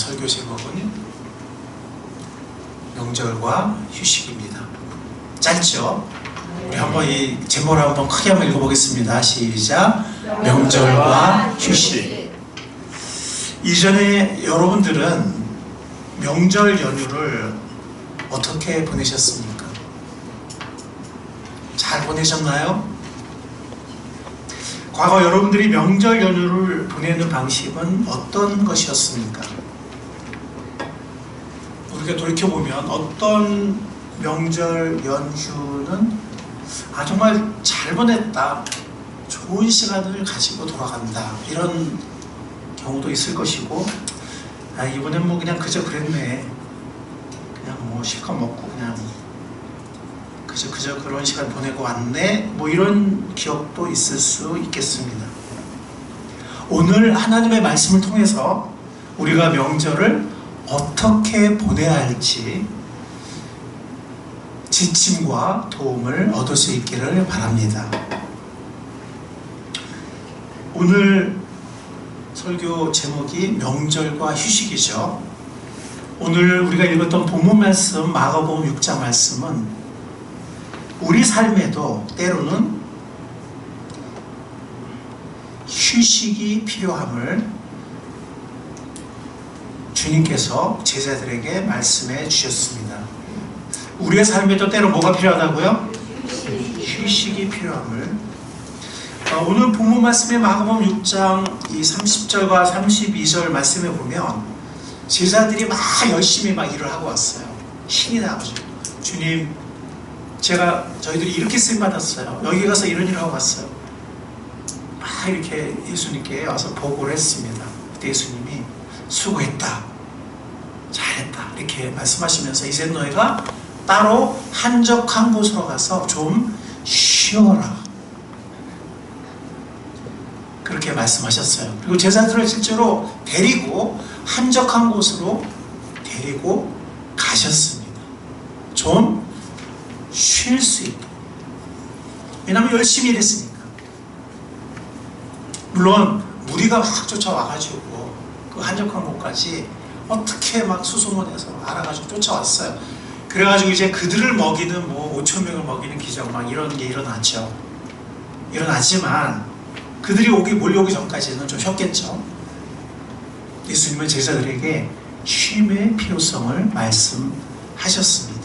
설교 제목은 명절과 휴식입니다. 짧죠? 우리 한번 이 제목을 한번 크게 한번 읽어보겠습니다. 시작. 명절과 휴식. 이전에 여러분들은 명절 연휴를 어떻게 보내셨습니까? 잘 보내셨나요? 과거 여러분들이 명절 연휴를 보내는 방식은 어떤 것이었습니까? 우리가 돌이켜보면 어떤 명절 연휴는 정말 잘 보냈다, 좋은 시간을 가지고 돌아간다, 이런 경우도 있을 것이고, 이번엔 뭐 그냥 그저 그랬네, 그냥 뭐 실컷 먹고 그냥 그저 그런 시간 보내고 왔네, 뭐 이런 기억도 있을 수 있겠습니다. 오늘 하나님의 말씀을 통해서 우리가 명절을 어떻게 보내야 할지 지침과 도움을 얻을 수 있기를 바랍니다. 오늘 설교 제목이 명절과 휴식이죠. 오늘 우리가 읽었던 본문 말씀, 마가복음 6장 말씀은 우리 삶에도 때로는 휴식이 필요함을 주님께서 제자들에게 말씀해 주셨습니다. 우리의 삶에도 때로 뭐가 필요하다고요? 휴식이 필요함을. 오늘 본문 말씀의 마가복음 6장 이 30절과 32절 말씀에 보면 제자들이 막 열심히 막 일을 하고 왔어요. 신이 나가지고, 주님, 저희들이 이렇게 쓰임 받았어요. 여기 가서 이런 일을 하고 왔어요. 막 이렇게 예수님께 와서 보고를 했습니다. 그때 예수님이 수고했다, 잘했다, 이렇게 말씀하시면서 이제 너희가 따로 한적한 곳으로 가서 좀 쉬어라, 그렇게 말씀하셨어요. 그리고 제자들을 실제로 데리고 한적한 곳으로 데리고 가셨습니다. 좀 쉴 수 있도록. 왜냐하면 열심히 일했으니까. 물론 무리가 확 쫓아와가지고 그 한적한 곳까지 어떻게 막 수소문해서 알아가지고 쫓아왔어요. 그래가지고 이제 그들을 먹이는 5천 명을 먹이는 기적 막 이런 게 일어났죠. 일어나지만 그들이 몰려오기 전까지는 좀 쉬었겠죠. 예수님은 제자들에게 쉼의 필요성을 말씀하셨습니다.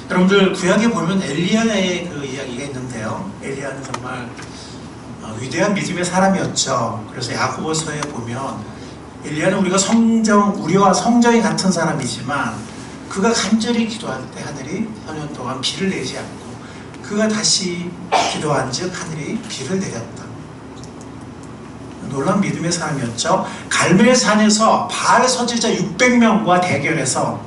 여러분들 구약에 보면 엘리야의 그 이야기가 있는데요. 엘리야는 정말 위대한 믿음의 사람이었죠. 그래서 야고보서에 보면 엘리야는 우리와 성정이 같은 사람이지만 그가 간절히 기도할 때 하늘이 4년 동안 비를 내지 않고 그가 다시 기도한 즉 하늘이 비를 내렸다. 놀라운 믿음의 사람이었죠. 갈멜산에서 바알 선지자 600명과 대결해서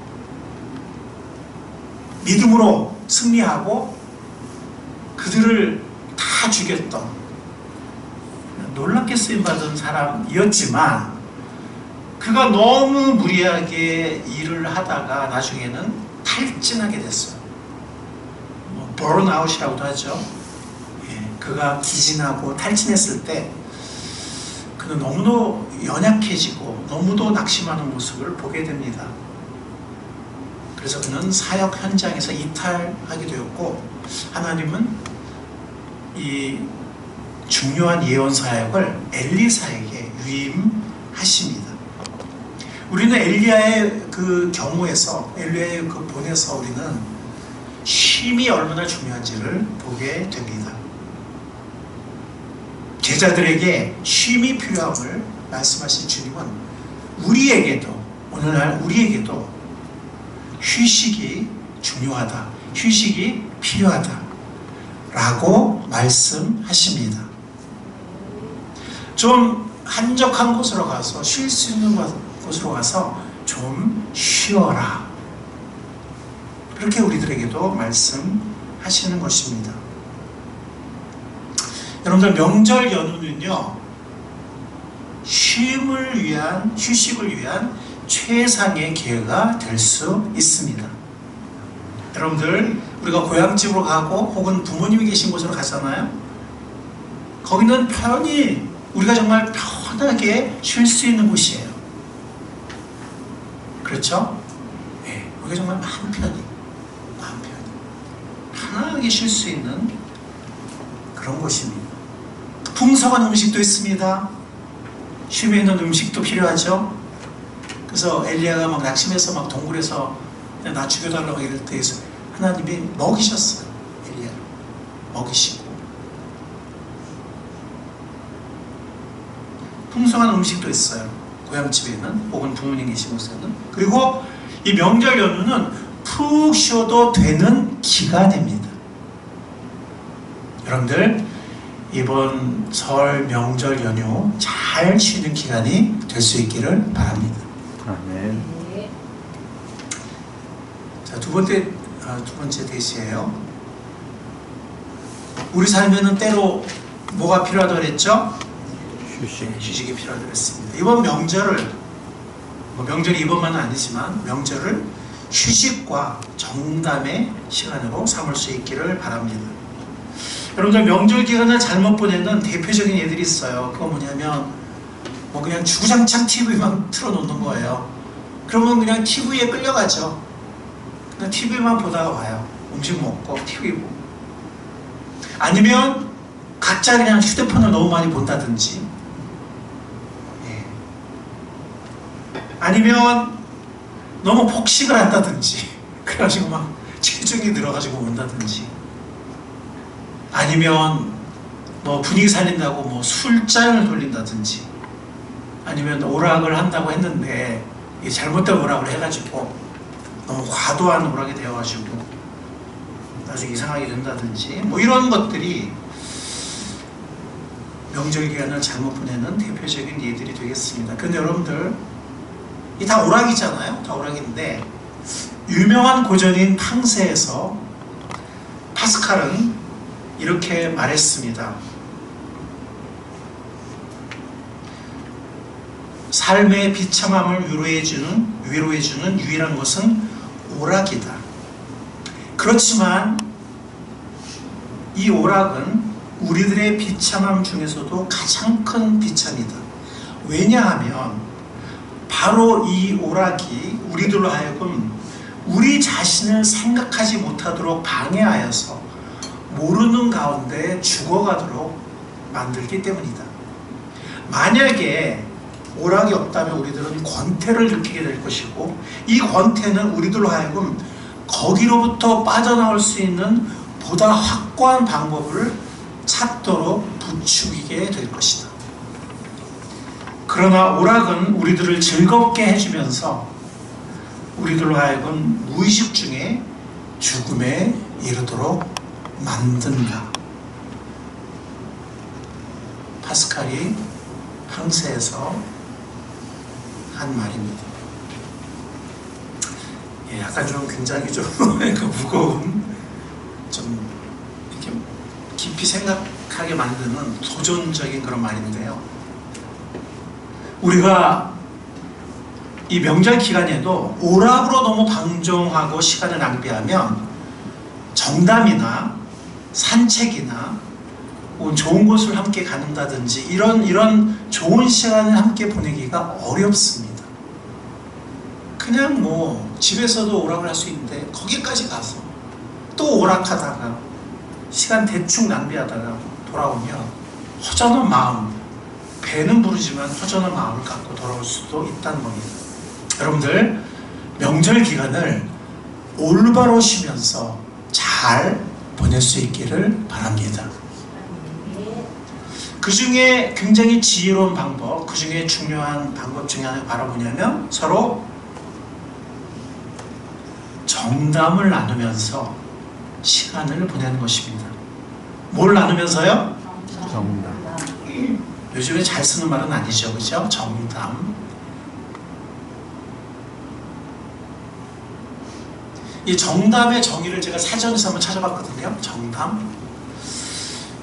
믿음으로 승리하고 그들을 다 죽였던 놀랍게 쓰임받은 사람이었지만 그가 너무 무리하게 일을 하다가 나중에는 탈진하게 됐어요. 버런아웃이라고도 하죠. 그가 기진하고 탈진했을 때 그는 너무도 연약해지고 너무도 낙심하는 모습을 보게 됩니다. 그래서 그는 사역 현장에서 이탈하게 되었고 하나님은 이 중요한 예언 사역을 엘리사에게 위임하십니다. 우리는 엘리야의 그 경우에서, 엘리야의 그 본에서 우리는 쉼이 얼마나 중요한지를 보게 됩니다. 제자들에게 쉼이 필요함을 말씀하신 주님은 우리에게도, 오늘날 우리에게도 휴식이 중요하다, 휴식이 필요하다 라고 말씀하십니다. 좀 한적한 곳으로 가서 쉴 수 있는 곳으로 가서 좀 쉬어라, 그렇게 우리들에게도 말씀하시는 것입니다. 여러분들 명절 연휴는요 휴식을 위한 최상의 기회가 될 수 있습니다. 여러분들 우리가 고향집으로 가고 혹은 부모님이 계신 곳으로 가잖아요. 거기는 우리가 정말 편하게 쉴 수 있는 곳이에요. 그렇죠? 네, 여기 정말 마음 편히 편하게 쉴 수 있는 그런 곳입니다. 풍성한 음식도 있습니다. 쉼에 있는 음식도 필요하죠. 그래서 엘리야가 막 낙심해서 막 동굴에서 나 죽여달라고 이럴 때 하나님이 먹이셨어요. 엘리야를 먹이시고 풍성한 음식도 있어요. 고향집에는 혹은 부모님 계신 곳에는. 그리고 이 명절 연휴는 푹 쉬어도 되는 기간입니다. 여러분들 이번 설 명절 연휴 잘 쉬는 기간이 될 수 있기를 바랍니다. 아멘. 자, 두 번째 대시예요. 우리 삶에는 때로 뭐가 필요하다고 그랬죠? 휴식이 필요하다고 했습니다. 이번 명절을 명절이 이번만은 아니지만 명절을 휴식과 정담의 시간으로 삼을 수 있기를 바랍니다. 여러분들 명절 기간을 잘못 보내는 대표적인 예들이 있어요. 그거 뭐냐면 그냥 주구장창 TV만 틀어놓는 거예요. 그러면 그냥 TV에 끌려가죠. 그냥 TV만 보다가 와요. 음식 먹고 TV 보고. 아니면 각자 그냥 휴대폰을 너무 많이 본다든지, 아니면 너무 폭식을 한다든지, 그래가지고 막 체중이 늘어가지고 온다든지, 아니면 뭐 분위기 살린다고 뭐 술잔을 돌린다든지, 아니면 오락을 한다고 했는데 이게 잘못된 오락을 해가지고 너무 과도한 오락이 되어가지고 나중에 이상하게 된다든지, 뭐 이런 것들이 명절 기간을 잘못 보내는 대표적인 예들이 되겠습니다. 근데 여러분들 이 다 오락이잖아요. 다 오락인데 유명한 고전인 팡세에서 파스칼은 이렇게 말했습니다. 삶의 비참함을 위로해주는 유일한 것은 오락이다. 그렇지만 이 오락은 우리들의 비참함 중에서도 가장 큰 비참이다. 왜냐하면 바로 이 오락이 우리들로 하여금 우리 자신을 생각하지 못하도록 방해하여서 모르는 가운데 죽어가도록 만들기 때문이다. 만약에 오락이 없다면 우리들은 권태를 느끼게 될 것이고, 이 권태는 우리들로 하여금 거기로부터 빠져나올 수 있는 보다 확고한 방법을 찾도록 부추기게 될 것이다. 그러나 오락은 우리들을 즐겁게 해주면서 우리들로 하여금 무의식 중에 죽음에 이르도록 만든다. 파스칼이 팡세에서 한 말입니다. 약간 좀 굉장히 좀 무거운, 좀 이렇게 깊이 생각하게 만드는 도전적인 그런 말인데요. 우리가 이 명절 기간에도 오락으로 너무 방종하고 시간을 낭비하면 정담이나 산책이나 좋은 곳을 함께 가는다든지 이런 좋은 시간을 함께 보내기가 어렵습니다. 그냥 뭐 집에서도 오락을 할 수 있는데 거기까지 가서 또 오락하다가 시간 대충 낭비하다가 돌아오면 허전한 마음, 배는 부르지만 허전한 마음을 갖고 돌아올 수도 있다는 겁니다. 여러분들 명절 기간을 올바로 쉬면서 잘 보낼 수 있기를 바랍니다. 그 중에 굉장히 지혜로운 방법, 그 중에 중요한 방법 중에 하나가 바로 뭐냐면 서로 정담을 나누면서 시간을 보내는 것입니다. 뭘 나누면서요? 정답. 요즘에 잘 쓰는 말은 아니죠, 그죠? 정담. 이 정담의 정의를 제가 사전에서 한번 찾아봤거든요. 정담.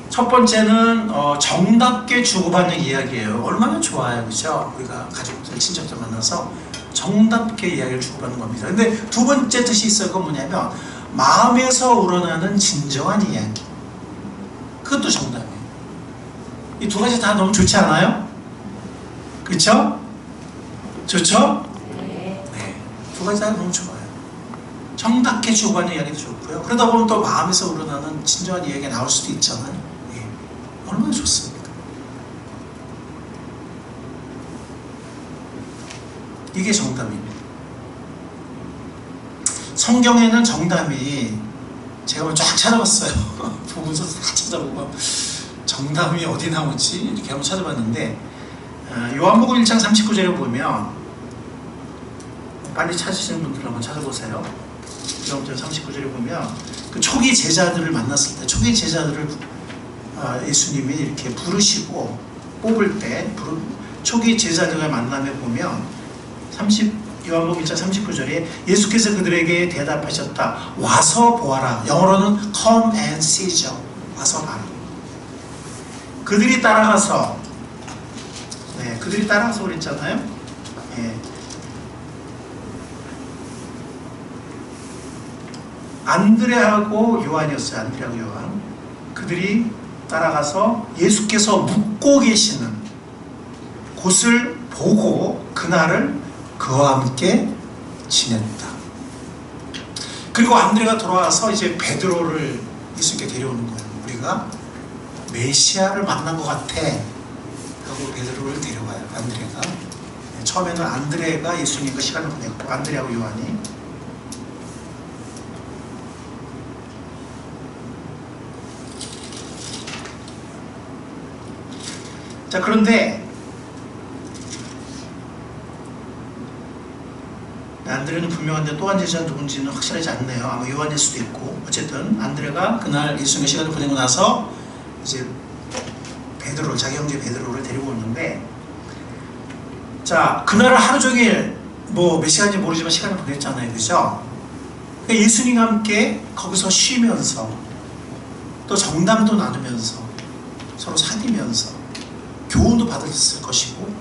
첫 번째는 정답게 주고받는 이야기예요. 얼마나 좋아요, 그죠? 우리가 가족들, 친척들 만나서 정답게 이야기를 주고받는 겁니다. 근데 두 번째 뜻이 있어요. 그건 뭐냐면 마음에서 우러나는 진정한 이야기. 그것도 정답이에요. 이 두 가지 다 너무 좋지 않아요? 그쵸? 좋죠? 네. 두 가지 다 너무 좋아요. 정답게 주고하는 이야기도 좋고요. 그러다 보면 또 마음에서 우러나는 진정한 이야기가 나올 수도 있잖아요. 예. 얼마나 좋습니까? 이게 정답입니다. 성경에는 정답이 제가 쫙 찾아봤어요. 보면서 다 찾아보고 정답이 어디 나오지? 이렇게 한번 찾아봤는데 요한복음 1장 39절에 보면 빨리 찾으시는 분들 한번 찾아보세요. 요한복음 39절에 보면 그 초기 제자들을 만났을 때 초기 제자들을 예수님이 이렇게 부르시고 뽑을 때 초기 제자들과 만남에 보면 요한복음 1장 39절에 예수께서 그들에게 대답하셨다. 와서 보아라. 영어로는 come and see죠. 와서 봐라. 그들이 따라가서 그랬잖아요. 예. 안드레하고 요한이었어요. 안드레하고 요한. 그들이 따라가서 예수께서 묵고 계시는 곳을 보고 그날을 그와 함께 지냈다. 그리고 안드레가 돌아와서 이제 베드로를 예수님께 데려오는 거예요. 우리가 메시아를 만난 것 같아 하고 베드로를 데려가요. 안드레가. 처음에는 안드레가 예수님과 시간을 보냈고 안드레하고 요한이. 자, 그런데 안드레는 분명한데 또 한 제자는 누군지는 확실하지 않네요. 아마 요한일 수도 있고. 어쨌든 안드레가 그날 예수님과 시간을 보내고 나서 이제 자기 형제 베드로를 데리고 오는데, 자, 그날을 하루 종일 몇 시간인지 모르지만 시간을 보냈잖아요. 그죠? 그러니까 예수님과 함께 거기서 쉬면서 또 정담도 나누면서 서로 사귀면서 교훈도 받았을 것이고,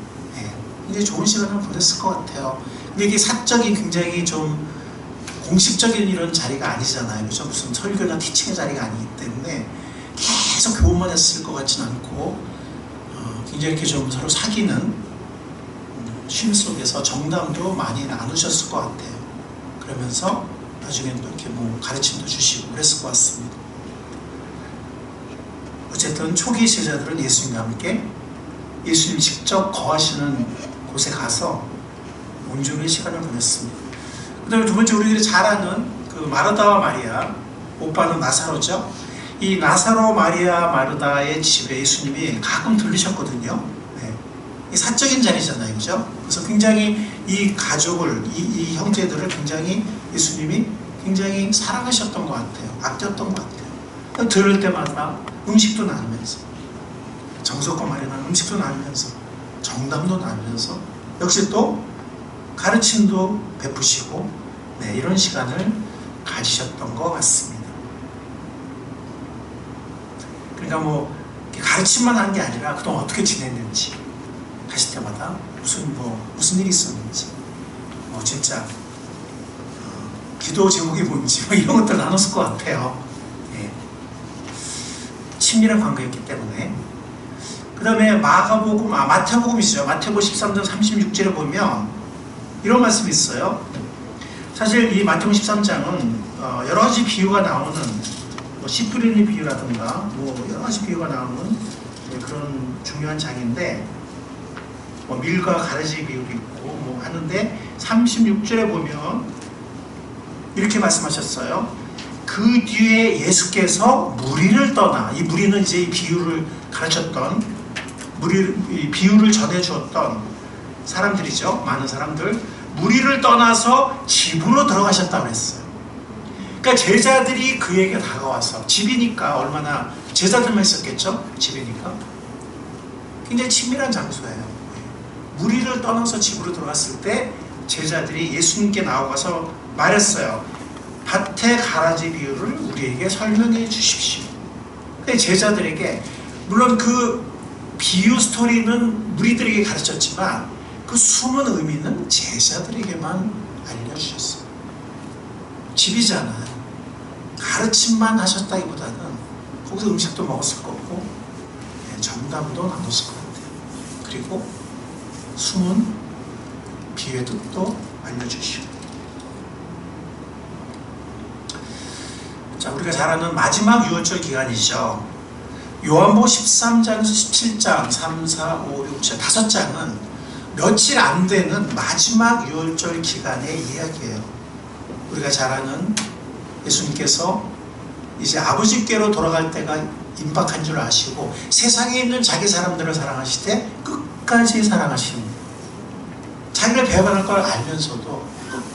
굉장히 좋은 시간을 보냈을 것 같아요. 근데 이게 사적인 굉장히 좀 공식적인 이런 자리가 아니잖아요. 그죠? 무슨 설교나 티칭의 자리가 아니기 때문에 계속 교훈만 했을 것 같지는 않고, 굉장히 이렇게 좀 서로 사귀는 쉼 속에서 정담도 많이 나누셨을 것 같아요. 그러면서 나중에는 또 이렇게 가르침도 주시고 그랬을 것 같습니다. 어쨌든 초기 제자들은 예수님과 함께 예수님이 직접 거하시는 곳에 가서 온종일 시간을 보냈습니다. 그 다음에 두 번째, 우리들이 잘 아는 그 마르다와 마리아, 오빠는 나사로죠. 이 나사로, 마리아, 마르다의 집에 예수님이 가끔 들리셨거든요. 이 사적인 자리잖아요. 그죠? 그래서 굉장히 이 가족을, 이 형제들을 굉장히 예수님이 굉장히 사랑하셨던 것 같아요. 아꼈던 것 같아요. 들을 때마다 음식도 나누면서, 정석과 마리아는 음식도 나누면서, 정담도 나누면서, 역시 또 가르침도 베푸시고, 이런 시간을 가지셨던 것 같습니다. 그러니까 가르침만 한 게 아니라 그동안 어떻게 지냈는지, 가실 때마다 무슨 일이 있었는지, 진짜 기도 제목이 뭔지 이런 것들 나눴을 것 같아요. 친밀한 관계였기 때문에. 그 다음에 마태복음이죠. 마태복음 13장 36절에 보면 이런 말씀이 있어요. 사실 이 마태복음 13장은 여러 가지 비유가 나오는, 씨 뿌리는 비유라든가 여러 가지 비유가 나오는 그런 중요한 장인데, 밀과 가라지 비유도 있고 하는데 36절에 보면 이렇게 말씀하셨어요. 그 뒤에 예수께서 무리를 떠나, 이 무리는 이제 이 비유를 가르쳤던, 이 비유를 전해주었던 사람들이죠. 많은 사람들. 무리를 떠나서 집으로 들어가셨다고 그랬어요. 그러니까 제자들이 그에게 다가와서, 집이니까 얼마나 제자들만 있었겠죠? 집이니까. 굉장히 친밀한 장소예요. 무리를 떠나서 집으로 들어갔을 때 제자들이 예수님께 나와서 말했어요. 밭의 가라지 비유를 우리에게 설명해 주십시오. 제자들에게, 물론 그 비유 스토리는 무리들에게 가르쳤지만 그 숨은 의미는 제자들에게만 알려주셨어요. 집이잖아요. 가르침만 하셨다기보다는 거기서 음식도 먹었을 거고, 정담도 나눴을 것 같아요. 그리고 숨은 비유의 뜻도 알려주시고. 자, 우리가 잘 아는 마지막 유월절 기간이죠. 요한복음 13장에서 17장 3, 4, 5, 6, 7 5장은 며칠 안 되는 마지막 유월절 기간의 이야기예요. 우리가 잘 아는 예수님께서 이제 아버지께로 돌아갈 때가 임박한 줄 아시고 세상에 있는 자기 사람들을 사랑하시되 끝까지 사랑하시는, 자기를 배반할 걸 알면서도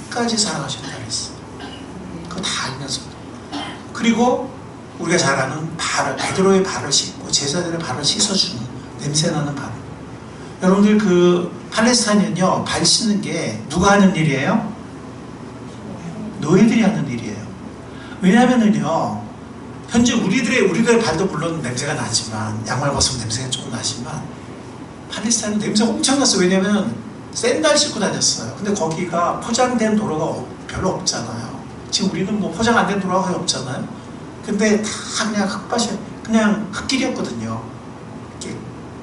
끝까지 사랑하신다 그랬어요. 그거 다 알면서도. 그리고 우리가 잘 아는 발을, 베드로의 발을 씻고 제자들의 발을 씻어주는 냄새나는 발. 여러분들 그 팔레스타인은요, 발 씻는 게 누가 하는 일이에요? 노예들이 하는 일이에요. 왜냐하면은요, 현재 우리들의 발도 물론 냄새가 나지만, 양말 벗으면 냄새가 조금 나지만, 팔레스타인은 냄새가 엄청 났어요. 왜냐면 샌들 신고 다녔어요. 근데 거기가 포장된 도로가 별로 없잖아요. 지금 우리는 뭐 포장 안 된 도로가 거의 없잖아요. 근데 다 그냥 흙밭이, 그냥 흙길이었거든요.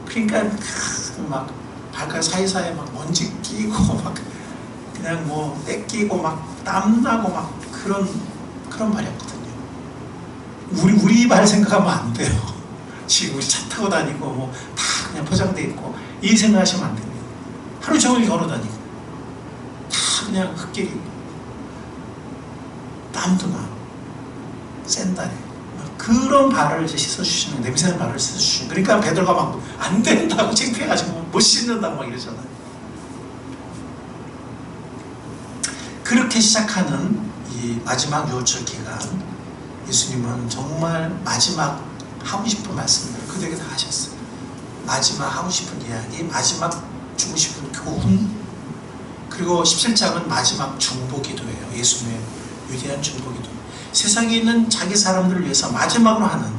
그러니까 막 발가락 사이사이에 막 먼지 끼고 막 그냥 뭐 때 끼고 막 땀나고 막 그런 발이었거든요. 우리 발 생각하면 안 돼요. 지금 우리 차 타고 다니고 뭐 다 그냥 포장돼 있고 이 생각하시면 안 됩니다. 하루 종일 걸어 다니고 다 그냥 흙길이고 땀도 나, 샌달에 그런 발을 이제 씻어주시는, 냄새나는 발을 씻어주시는. 그러니까 베드로가 막 안 된다고 창피해가지고 못 씻는다고 막 이러잖아요. 그렇게 시작하는 이 마지막 유월절 기간, 예수님은 정말 마지막 하고 싶은 말씀을 그들에게 다 하셨어요. 마지막 하고 싶은 이야기, 마지막 주고 싶은 교훈, 그리고 17장은 마지막 중보기도예요. 예수님의 위대한 중보기도. 세상에 있는 자기 사람들을 위해서 마지막으로 하는.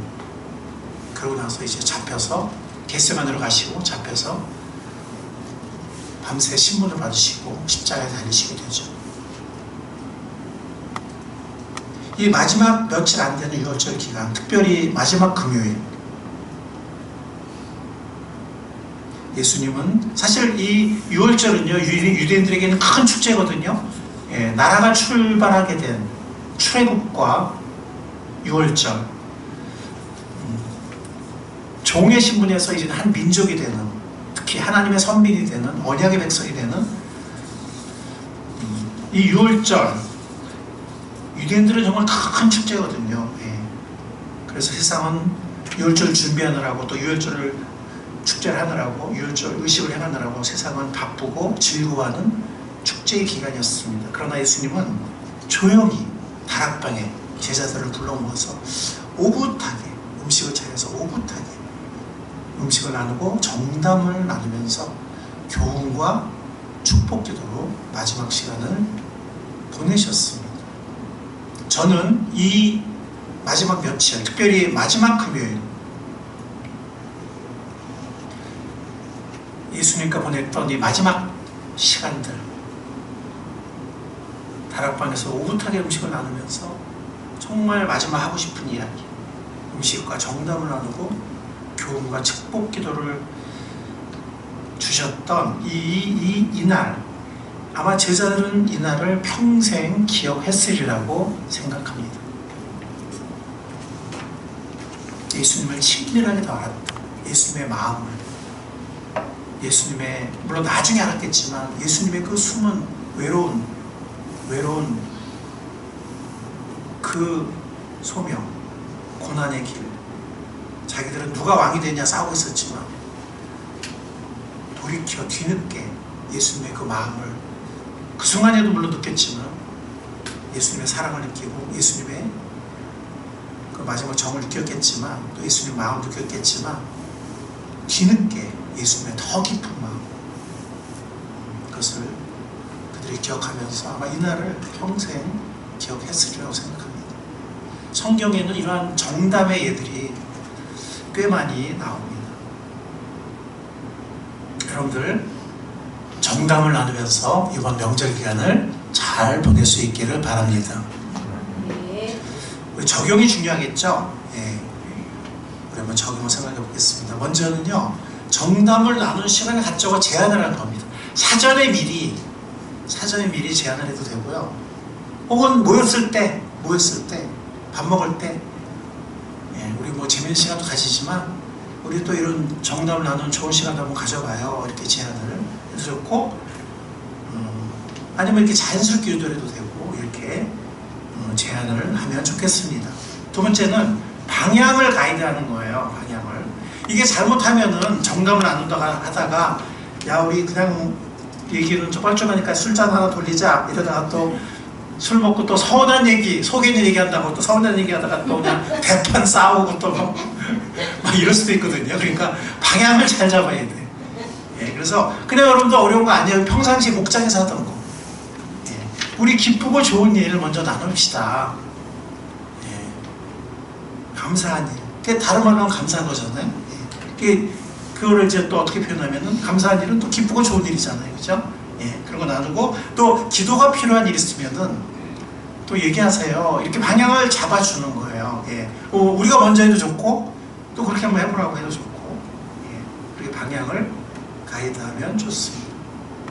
그러고 나서 이제 잡혀서 겟세마네로 가시고 잡혀서 밤새 신문을 받으시고 십자가에 달리시게 되죠. 이 마지막 며칠 안 되는 유월절 기간, 특별히 마지막 금요일, 예수님은 사실 이 유월절은요, 유대인들에게는 큰 축제거든요. 예, 나라가 출발하게 된 출애굽과 유월절, 종의 신분에서 이제 한 민족이 되는, 특히 하나님의 선민이 되는, 언약의 백성이 되는 이 유월절, 유대인들은 정말 큰 축제거든요. 예. 그래서 세상은 유월절 준비하느라고, 또 유월절을 축제를 하느라고, 유월절 의식을 행하느라고 세상은 바쁘고 즐거워하는 축제의 기간이었습니다. 그러나 예수님은 조용히 다락방에 제자들을 불러 모아서 오붓하게 음식을 차려서 오붓하게 음식을 나누고 정담을 나누면서 교훈과 축복 기도로 마지막 시간을 보내셨습니다. 저는 이 마지막 며칠, 특별히 마지막 금요일, 예수님과 보냈던 이 마지막 시간들, 다락방에서 오붓하게 음식을 나누면서 정말 마지막 하고 싶은 이야기, 음식과 정담을 나누고 교훈과 축복 기도를 주셨던 이날, 아마 제자들은 이날을 평생 기억했으리라고 생각합니다. 예수님을 친밀하게 더 알았다. 예수님의 마음을, 예수님의, 물론 나중에 알았겠지만 예수님의 그 숨은 외로운 그 소명, 고난의 길, 자기들은 누가 왕이 되냐 싸우고 있었지만 돌이켜 뒤늦게 예수님의 그 마음을, 그 순간에도 물론 느꼈지만 예수님의 사랑을 느끼고 예수님의 그 마지막 정을 느꼈겠지만, 또 예수님의 마음을 느꼈겠지만 뒤늦게 예수님의 더 깊은 마음, 그것을 그들이 기억하면서 아마 이날을 평생 기억했으리라고 생각합니다. 성경에는 이러한 정담의 예들이 꽤 많이 나옵니다. 여러분들 정담을 나누면서 이번 명절 기간을 잘 보낼 수 있기를 바랍니다. 우리 적용이 중요하겠죠? 예. 우리 한번 적용을 생각해 보겠습니다. 먼저는요, 정담을 나누는 시간을 갖자고 제안을 한 겁니다. 사전에 미리 제안을 해도 되고요. 혹은 모였을 때 밥 먹을 때 우리 뭐 재밌는 시간도 가지지만 우리 또 이런 정담을 나누는 좋은 시간도 한번 가져봐요. 이렇게 제안을 해도 좋고, 아니면 이렇게 자연스럽게 유도해도 되고 이렇게 제안을 하면 좋겠습니다. 두 번째는 방향을 가이드하는 거예요. 방향을. 이게 잘못하면은 정담을 나눈다가 하다가 야 우리 그냥 얘기는 좀 뻘쭘하니까 술잔 하나 돌리자 이러다가 또 술 먹고 또 서운한 얘기, 속 있는 얘기한다고 또 서운한 얘기하다가 또 그냥 대판 싸우고 또 막 이럴 수도 있거든요. 그러니까 방향을 잘 잡아야 돼. 그래서 그냥 여러분도 어려운 거 아니에요. 평상시 목장에서 하던 거. 우리 기쁘고 좋은 일을 먼저 나눕시다. 감사한 일. 그게 다른 말로 하면 감사한 거잖아요. 그거를 이제 또 어떻게 표현하면은 감사한 일은 또 기쁘고 좋은 일이잖아요. 그죠? 그런 거 나누고 또 기도가 필요한 일 있으면은 또 얘기하세요. 이렇게 방향을 잡아주는 거예요. 우리가 먼저 해도 좋고 또 그렇게 한번 해보라고 해도 좋고 그렇게 방향을 가이드하면 좋습니다.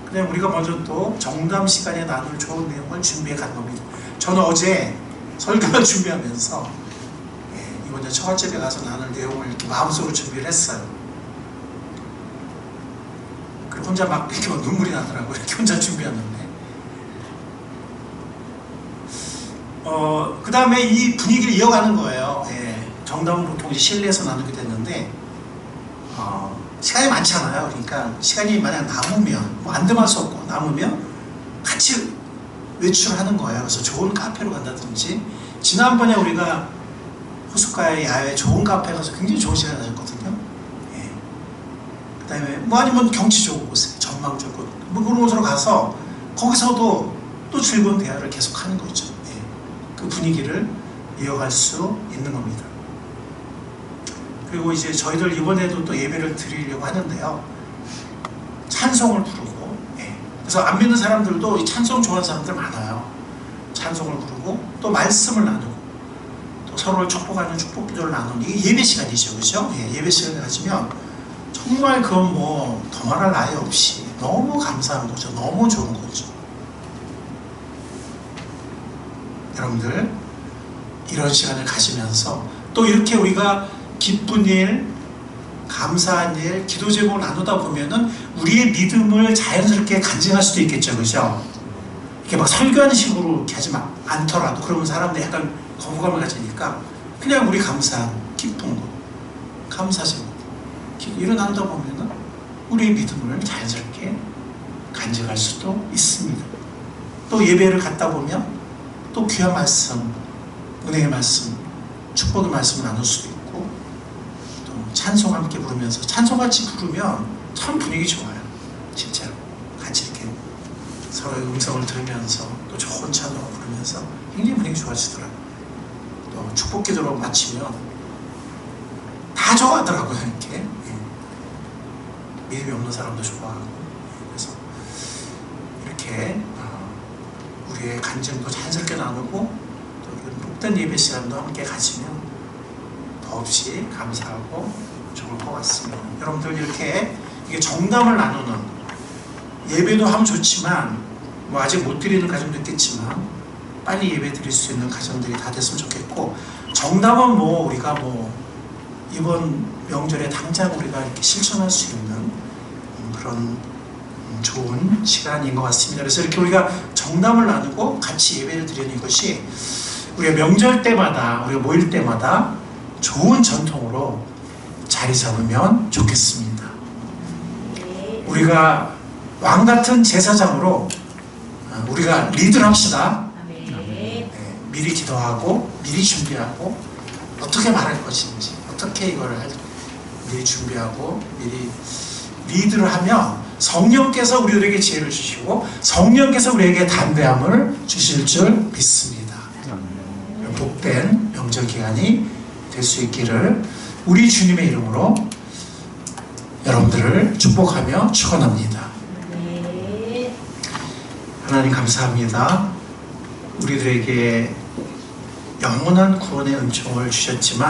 그다음에 우리가 먼저 또 정담 시간에 나눌 좋은 내용을 준비해 간 겁니다. 저는 어제 설교를 준비하면서 이번 주 처갓집에 가서 나눌 내용을 이렇게 마음속으로 준비를 했어요. 그리고 혼자 막 이렇게 눈물이 나더라고요. 이렇게 혼자 준비하는데. 그 다음에 이 분위기를 이어가는 거예요. 정담은 보통 이제 실내에서 나누게 됐는데, 시간이 많잖아요. 그러니까 시간이 만약 남으면, 뭐 안 뜸할 수 없고 남으면 같이 외출하는 거예요. 그래서 좋은 카페로 간다든지, 지난번에 우리가 호숫가에 야외 좋은 카페 가서 굉장히 좋은 시간을 가졌거든요. 그 다음에 뭐 아니면 경치 좋은 곳에, 전망 좋은 곳, 뭐 그런 곳으로 가서 거기서도 또 즐거운 대화를 계속 하는 거죠. 그 분위기를 이어갈 수 있는 겁니다. 그리고 이제 저희들 이번에도 또 예배를 드리려고 하는데요. 찬송을 부르고, 그래서 안 믿는 사람들도 이 찬송 좋아하는 사람들 많아요. 찬송을 부르고 또 말씀을 나누고 또 서로를 축복하는 축복 기도를 나누는 이게 예배 시간이죠. 그죠? 예배 시간을 가지면 정말 그건 뭐 더 말할 나위 없이 너무 감사한 거죠. 너무 좋은 거죠. 여러분들 이런 시간을 가지면서 또 이렇게 우리가 기쁜 일, 감사한 일, 기도 제목을 나누다 보면은 우리의 믿음을 자연스럽게 간증할 수도 있겠죠. 그죠? 이렇게 막 설교하는 식으로 이렇게 하지 않더라도 그러면 사람들이 약간 거부감을 가지니까 그냥 우리 감사한 기쁜 거, 감사 제목 이런 나누다 보면은 우리의 믿음을 자연스럽게 간증할 수도 있습니다. 또 예배를 갖다 보면 또 귀한 말씀, 은혜의 말씀, 축복의 말씀을 나눌 수도 있고 또 찬송 함께 부르면서 찬송같이 부르면 참 분위기 좋아요. 진짜로 같이 이렇게 서로의 음성을 들으면서 또 좋은 찬송을 부르면서 굉장히 분위기 좋아지더라고요. 또 축복 기도로 마치면 다 좋아하더라고요. 이렇게 믿음이 없는 사람도 좋아하고 그래서 이렇게 우리의 간증도 자연스럽게 나누고 또 이런 복된 예배 시간도 함께 가지면 더없이 감사하고 좋을 것 같습니다. 여러분들 이렇게 이게 정담을 나누는 예배도 하면 좋지만 뭐 아직 못 드리는 가정도 있겠지만 빨리 예배 드릴 수 있는 가정들이 다 됐으면 좋겠고 정담은 뭐 우리가 뭐 이번 명절에 당장 우리가 이렇게 실천할 수 있는 그런 좋은 시간인 것 같습니다. 그래서 이렇게 우리가 정담을 나누고 같이 예배를 드리는 것이 우리가 명절 때마다 우리가 모일 때마다 좋은 전통으로 자리 잡으면 좋겠습니다. 우리가 왕 같은 제사장으로 우리가 리드를 합시다. 미리 기도하고 미리 준비하고 어떻게 말할 것인지 어떻게 이걸 미리 준비하고 미리 리드를 하면 성령께서 우리들에게 지혜를 주시고 성령께서 우리에게 담대함을 주실 줄 믿습니다. 복된 명절 기간이 될 수 있기를 우리 주님의 이름으로 여러분들을 축복하며 축원합니다. 하나님 감사합니다. 우리들에게 영원한 구원의 은총을 주셨지만